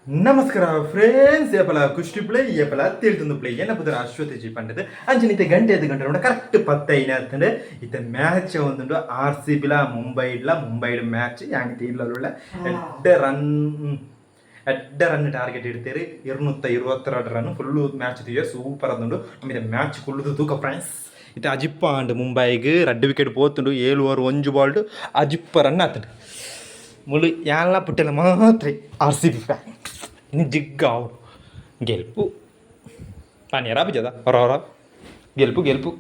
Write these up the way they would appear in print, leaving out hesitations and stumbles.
ನಮಸ್ಕಾರ ಫ್ರೆಂಡ್ಸ್ ಏಪಲ ಕುಷ್ಟಿ ಪ್ಲೇ ಏಪಲ ತಿಳಿದು ಪ್ಲೇ ಏನಪ್ಪದ ಅಶ್ವತಿ ಪಂಡದು ಅಂಚನಿತೆ ಗಂಟೆ ನೋಡ ಕರೆಕ್ಟ್ 10 ಆತಂಡೆ ಇತ್ತ ಮ್ಯಾಚ್ ಒಂದುಂಡು RCB ಮುಂಬೈ ಮ್ಯಾಚ್ ಯಾಂಗಿತೆ ಇಲ್ಲಲ್ಲ ಎಡ್ಡ ರನ್ ಟಾರ್ಗೆಟ್ ಇಡ್ತೀರಿ 222 ರನ್ ಫುಲ್ಲು ಮ್ಯಾಚ್ ಇದೆಯಾ ಸೂಪರ್ ಅದುಂಡು ನಮ್ಮಿದೆ ಮ್ಯಾಚ್ ಕುಳ್ಳುದು ತೂಕ ಫ್ರೆಂಡ್ಸ್ ಇತ್ತೆ ಅಜಿಪ್ಪ ಅಂಡ್ ಮುಂಬೈಗೆ 2 ವಿಕೆಟ್ ಪೋತುಂಡು 7 ಓವರ್ 1 ಬಾಲ್ಡ್ ಅಜಿಪ್ಪ ರನ್ ಆತಂಡು ಮುಳು ಎಲ್ಲ ಪುಟ್ಟೆಲ್ಲ ಮಾತ್ರ RCB fan ini jegau gelpu panera bijada ora gelpu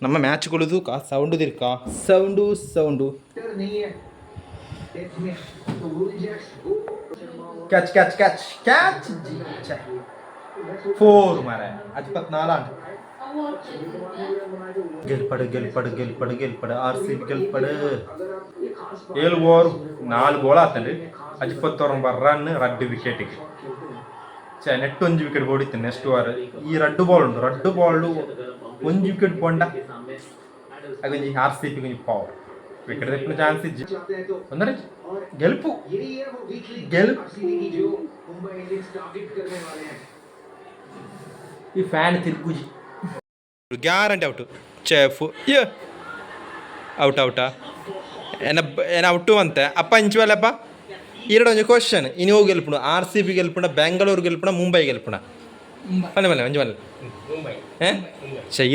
ನಮ್ಮ ಮ್ಯಾಚ್ ಗಳದು ಕಾ ಸೌಂಡ್ ದಿರ್ಕ ಸೌಂಡು ಕ್ಯಾಚ್ 4 ಮಾರೆ 24 ಆಂಡ್ ಗೆಲ್ಪಡು RCB ಗೆಲ್ಪಡು 7 ಓವರ್ 4 ಬಾಲ್ ಆತಂಡು 24 ರನ್ 2 ವಿಕೆಟ್ ನೆಟ್ 1 ವಿಕೆಟ್ ಓಡಿತ್ತು ನೆಕ್ಸ್ಟ್ ಓವರ್ ಈ 2 ಬಾಲ್ ಉಂಟು 2 ಬಾಲ್ 1 ವಿಕೆಟ್ ಪೋಂಡ ಹಾಗೆ RCB ಗೆ ಪವರ್ ವಿಕೆಟ್ ತೆಪ್ಪನ ಚಾನ್ಸ್ ಇಜ್ಜಿ ಅಂದರೆ ಗೆಲ್ಪು ಈ ಫ್ಯಾನ್ ತಿರ್ಗುಜಿ ಗ್ಯಾರಂಟಿ ಔಟು ಚೆಫ್ ಔಟಾ ಏನ ಔಟು ಅಂತೆ ಅಪ್ಪ ಇಂಚುವಲ್ಲಪ್ಪ ಒಂದು ಕ್ವಶನ್ ಇನ್ನು ಹೋಗಿ ಗೆಲ್ಪುಣ RCB ಗೆಲ್ಪುಣ ಬೆಂಗಳೂರು ಗೆಲ್ಪುಣ ಮುಂಬೈ ಗೆಲ್ಪುಣ ಮನೆ ಮಂಜು ಮುಂಬೈ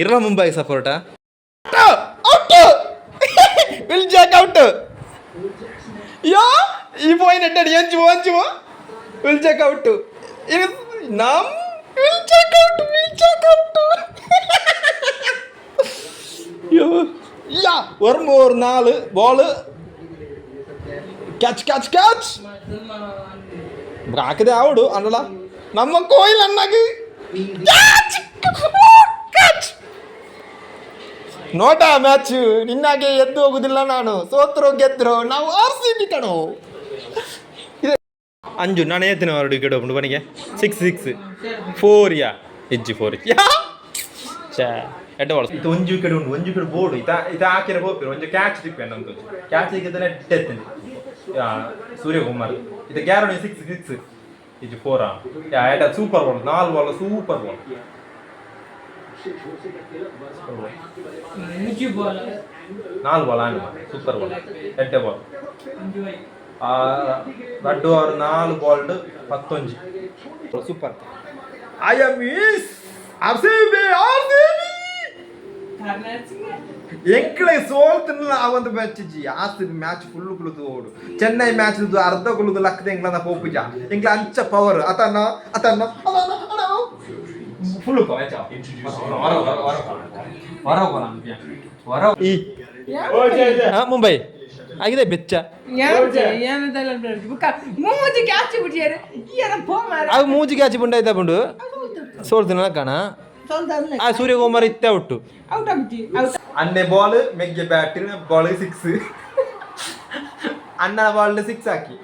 ಇರಲ್ಲ ಮುಂಬೈ ಸಪೋರ್ಟಾ ವಿಲ್ ಜಾಕ್ ಔಟ್ ಯೋ ಈ ಪಾಯಿಂಟ್ ಅಡ್ಡಿ ಅಂಚು ವಿಲ್ ಜಾಕ್ ಔಟ್ ನಮ್ ವಿಲ್ ಜಾಕ್ ಔಟ್ ಯೋ ಯಾ ஒரு 4 ಬಾಲ್ ಕ್ಯಾಚ್ ಹಾಕಿದೆ ಅವಡು ಅನ್ನಲ್ಲ ನಮ್ಮ ಕೋಯಿಲ್ ಅನ್ನಾಗಿ ನೋಟ ಮ್ಯಾಚ್ ನಿನ್ನಾಗೆ ಎದ್ದು ಹೋಗುದಿಲ್ಲ ನಾನು ಸೋತ್ರು ಗೆದ್ರು ನಾವು RCB ಕಣೋ ಅಂಜು ನಾನು ಹೇಳ್ತೀನಿ 2 ವಿಕೆಟ್ ಹೋಗ್ಬಿಟ್ಟು ಬನಿಗೆ 6 4 ಯಾ ಇಜ್ಜಿ 4 ಯಾ ಚಾ ಎಡ್ಡ ಬಾಲ್ ಇದು 1 ವಿಕೆಟ್ ಉಂಟು 1 ವಿಕೆಟ್ ಬೋರ್ಡ್ ಇದು ಹಾಕಿರ ಹೋಗ್ತೀರ ಒಂದು ಕ್ಯಾಚ್ ತಿಪ್ಪೇನೆ ಅಂತ ಕ್ಯಾಚ್ ಸಿಕ್ಕಿದ್ರೆ ಎತ್ತೀನಿ ಸೂರ್ಯಕುಮಾರ್ ಇದು ಗ್ಯಾರಂಟಿ 6 ಇದು 4 super ball 4 ball super ball 4 ball ಆನೆ ಸೂಪರ್ ಬಾಲ್ ಎಡ್ಡೆ ball 2 over 4 bald 11 super I am miss RCB ಎಂಕ್ಳೆ ಸೋಲ್ತಿಲ್ಲ ಆ ಒಂದು ಮ್ಯಾಚ್ RCB ಮ್ಯಾಚ್ ಫುಲ್ ಕುಳಿತು ಓಡು ಚೆನ್ನೈ ಮ್ಯಾಚ್ ಅರ್ಧ ಕುಳಿದು ಲಕ್ಕದ ಎಂಗ್ಲನ ಪೋಪುಜ ಎಂಗ್ಲ ಅಂಚ ಪವರ್ ಅತನ್ನ ಫುಲ್ ಮುಂಬೈ ಆಗಿದೆ ಬೆಚ್ಚ ಅದು ಮೂಜಿಗೆ ಆಚಿ ಪುಂಡ ಆಯ್ತಾ ಪುಂಡು ಸೋಲ್ತಿನ ಕಾಣ ಸೂರ್ಯಕುಮಾರ್ ಇತ್ತೆ ಔಟು ಅನ್ನೆ ಬಾಲ್ ಮೆಗ್ಗೆ ಬ್ಯಾಟಿನ ಬಾಲ್ 6 ಅಣ್ಣನ ಬಾಲ್ 6 ಹಾಕಿ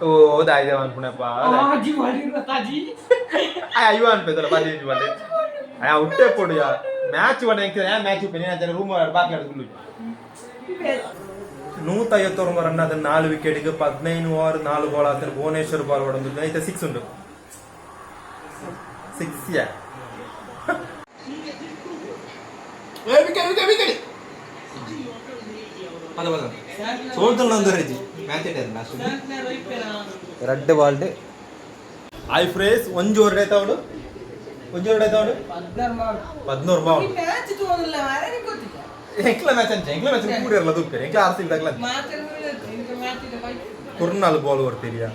ಓ ದಾಯ್ದೆ ಅನ್ಪುಣಪ್ಪ ಅಯ್ಯೋ ಅನ್ಪೇದಲ್ಲ ಬಾಲಿ ಬಾಲೆ ಔಟೇ ಕೊಡು ಯಾ ಮ್ಯಾಚ್ ಬಡ ಮ್ಯಾಚ್ ರೂಮ್ ಬಾಕಿ ಆಡುದು 151 ರನ್ ಅದನ್ನ 4 ವಿಕೆಟ್ಗೆ 15 ಓವರ್ 4 ಬಾಲ್ ಆದ್ರೆ ಭುವನೇಶ್ವರ್ ಬಾಲ್ ಹೊಡೆದು ಐತೆ 6 ಉಂಟು 6 ಯಾ ரெண்டு பால்டு ஐ ஃப்ரேஸ் ಒಂಜು ಓವರ್ ಆಯ್ತಾವಡು 11 ಬಾಲ್ ಎಂಕ್ಲ ಮ್ಯಾಚ್ ಕೂಡ ಇರಲ್ಲ ದುಪ್ಪೆ ಎಂಕ್ಲ RCB ದಾಗಲ ಕುರ್ನಾಲ್ ಬಾಲ್ ಕೊಡ್ತೀರಿಯಾ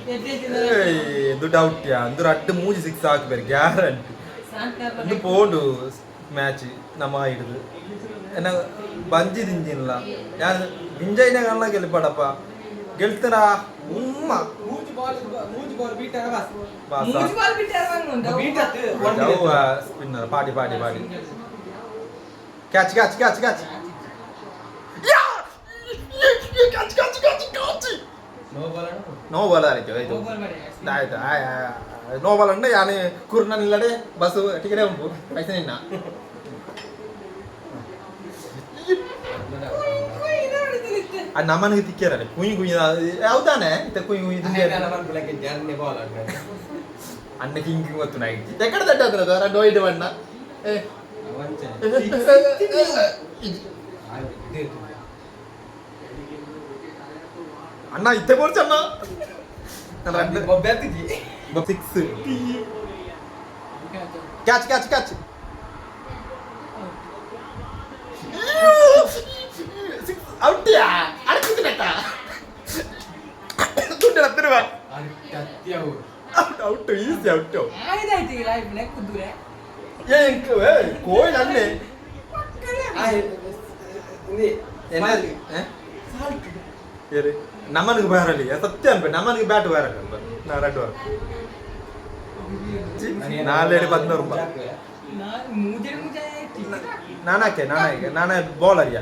ದುಡ್ಡು ಔಟ್ ಯಾ ಅಂದ್ರ ಅಡ್ಡ ಮೂಜಿ 6 ಹಾಕ್ಬೇರೆ ಗ್ಯಾರಂಟಿ ಇದು ಪೋಡು ಮ್ಯಾಚ್ ನಮ್ಮ ಹಿಡಿದು ಏನ ಬಂಜಿ ದಿಂಜಿಲ್ಲ ಯಾರು ದಿಂಜೈನ ಕಲ್ಲ ಗೆಲ್ಪಡಪ್ಪ ಗೆಲ್ತಾರ ಉಮ್ಮ ಸ್ಪಿನ್ನರ್ ಪಾಡಿ ಕ್ಯಾಚ್ ನೋ ಬಾಲ್ ಆಯ್ತು ನೋ ಬಾಲ್ ಅಂದ್ರೆ ಯಾನೆ ಕುರ್ನ ನಿಲ್ಲಡೆ ಬಸ್ ಟಿಕೆಟ್ ಉಂಟು ಪೈಸೆ ನಿನ್ನ ಅದು ನಮ್ಮನಿಗೆ ತಿಕ್ಕ್ಯಾರಲ್ಲ ಕುಯ್ ಹೌದಾನೆ ಕುಯ್ ಅಣ್ಣ ಹಿಂಗೆ ಗೊತ್ತು ನಾ ಎಕಡೆ ತಟ್ಟದ್ರ ಡೋಯ್ಡ್ ಬಣ್ಣ ಅಣ್ಣ ಇತ್ತೆ ಬೋರ್ಚ್ ಅಣ್ಣ 6 ಕ್ಯಾಚ್ ಔಟ್ಯಾ ಅಡ್ಕಿದ್ನಕ್ಕ ದುಡ್ಡು ಹತ್ತಿರ ಔಟ್ ಈಸಿ ಔಟ್ ಕೋಯ್ ಅಣ್ಣೆ ನಮ್ಮನಿಗೆ ಬರಲಿ ಸತ್ಯ ಅನ್ಬೇಕು ನಮ್ಮನಿಗೆ ಬ್ಯಾಟ್ ಬರಲ್ಲ ನಾ ರೆಡ್ ವರ್ 4-16 ರೂಪಾಯಿ ನಾನೇ ಬೌಲರ್ಯ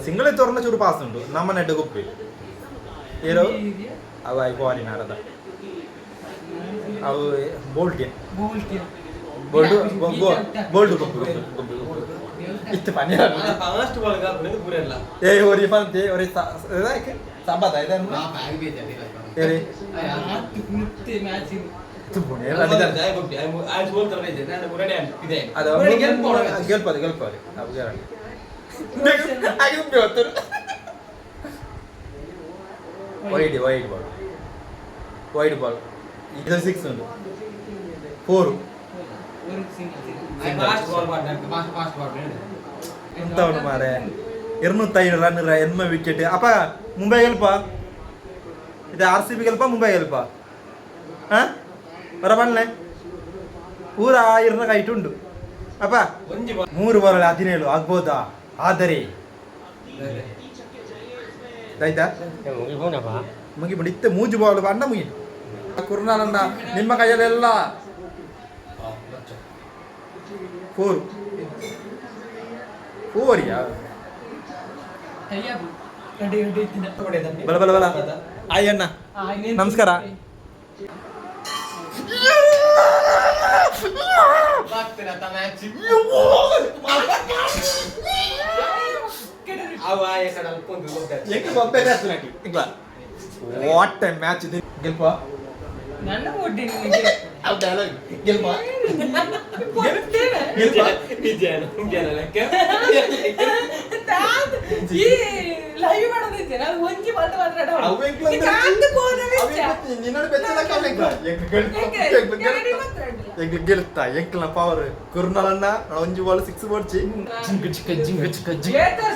ಸಿಂಗಲ್ ತುറന്ന ചൂട് പാസ് ഉണ്ട് നമ്മ നെഡ് കുപ്പി ഏരോ അവ പോവാനി നാരദ അവ ബോൾട്ട് ഇത്ത പനിയാ ഫാസ്റ്റ് ബോൾ കാക്കുന്നത് പൂരല്ല ഏ ഒരു ഫാൻത്തെ ഒരു ഇതാക്ക് സബത ഇതാണ് ആ ബാഗ് ബേജ ഏ കുത്തി മാച്ച് ತುಬುನೆ ಅಲ್ಲಿದ ಜಾಯ ಕೊಟ್ಟಿ ಆಯ್ತು ಬೋಲ್ ತರ ಇದೆ ನಾನು ಪುರಾಣೆ ಇದೆ ಅದು ಗೆಲ್ಪದೆ ನಾವು ಗ್ಯಾರಂಟಿ ಆಗಿ ಹೋಗ್ತಾರೆ ವೈಡ್ ಬಾಲ್ ಇದು 6 ಉಂಟು 4 ಫಾಸ್ಟ್ ಬಾಲ್ ಎಂತ ಉಂಟು ಮಾರೆ 205 ರನ್ ಎನ್ಮ ವಿಕೆಟ್ ಅಪ್ಪ ಮುಂಬೈ ಗೆಲ್ಪ ಇದು RCB ಗೆಲ್ಪ ಮುಂಬೈ ಗೆಲ್ಪ ಹಾ ಬರಬಲ್ಲೆ ಪೂರ ಇರ್ನ ಕೈಟ್ ಉಂಟು ಅಪ್ಪ 3 ಬಾಲ್ 17 ಆಗ್ಬೋದಾ ಆದರೆ ಆಯ್ತಾ ಮುಗಿಬಿಡಿ ಇತ್ತೆ 3 ಬಾಲ್ ಅಣ್ಣ ಮುಗಿದು ಕುರ್ನಾನನ್ನ ನಿಮ್ಮ ಕೈಯಲ್ಲೆಲ್ಲ 4 ಯಾ ಬಲ ಆಯ್ ಅಣ್ಣ ನಮಸ್ಕಾರ ವಾಟ್ ಮ್ಯಾಚ್ ಇದೆ ಗೆಲ್ಪ ನನ್ನ ಗೆಲ್ಪ ಲೈವ್ ಮಾಡೋದಿದ್ದೆ ನಾನು ಒಂಜಿ ಮಾತು ಮಾತಾಡ ಗೆಲ್ತಾ ಎಂಕ್ಲ ಪವರ್ ಕುರ್ನಾಲನ್ನ ಒಂಜಿ ಬಾಲ್ 6 ಬರ್ಚಿ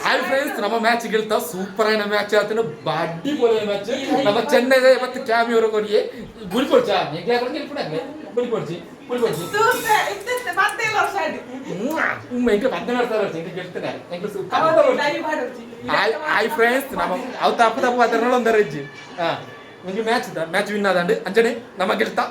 ಹಾಯ್ ಫ್ರೆಂಡ್ಸ್ ನಮ್ಮ ಮ್ಯಾಚ್ ಗೆಲ್ತಾ ಸೂಪರ್ ಆಯ್ನ ಮ್ಯಾಚ್ ಆತನ ಬಾಡಿ ಬೋಲಿನ ಮ್ಯಾಚ್ ನಮ್ಮ ಚೆನ್ನೈದ ಇವತ್ತು ಕ್ಯಾಮಿಯೋ ಕೊಡಿ ಗುರಿ ಕೊಡ್ಚಾ ಹೆಂಗೆ ಹಾಕೊಂಡು ಗೆಲ್ಬಿಡಂಗೆ ಗುರಿ ಕೊಡ್ಚಿ ಮತ್ತೆ ವರ್ಷ ಆಯ್ತು ಎಂಕ್ಲ 16 ವರ್ಷ ಎಂಕ್ಲ ಗೆಲ್ತಾನೆ ಎಂಕ್ಲ ಸೂಪರ್ ಹಾಯ್ ಫ್ರೆಂಡ್ಸ್ ನಮ್ಮ ಅವು ತಪ್ಪು ಅದರ ಒಂದರ ಇಜ್ಜಿ ಹಾ ನಿಮಗೆ ಮ್ಯಾಚ್ ವಿನ್ ಆದಂಡು ಅಂಜನೆ ನಮ್ಮ ಗೆಲ್ತಾ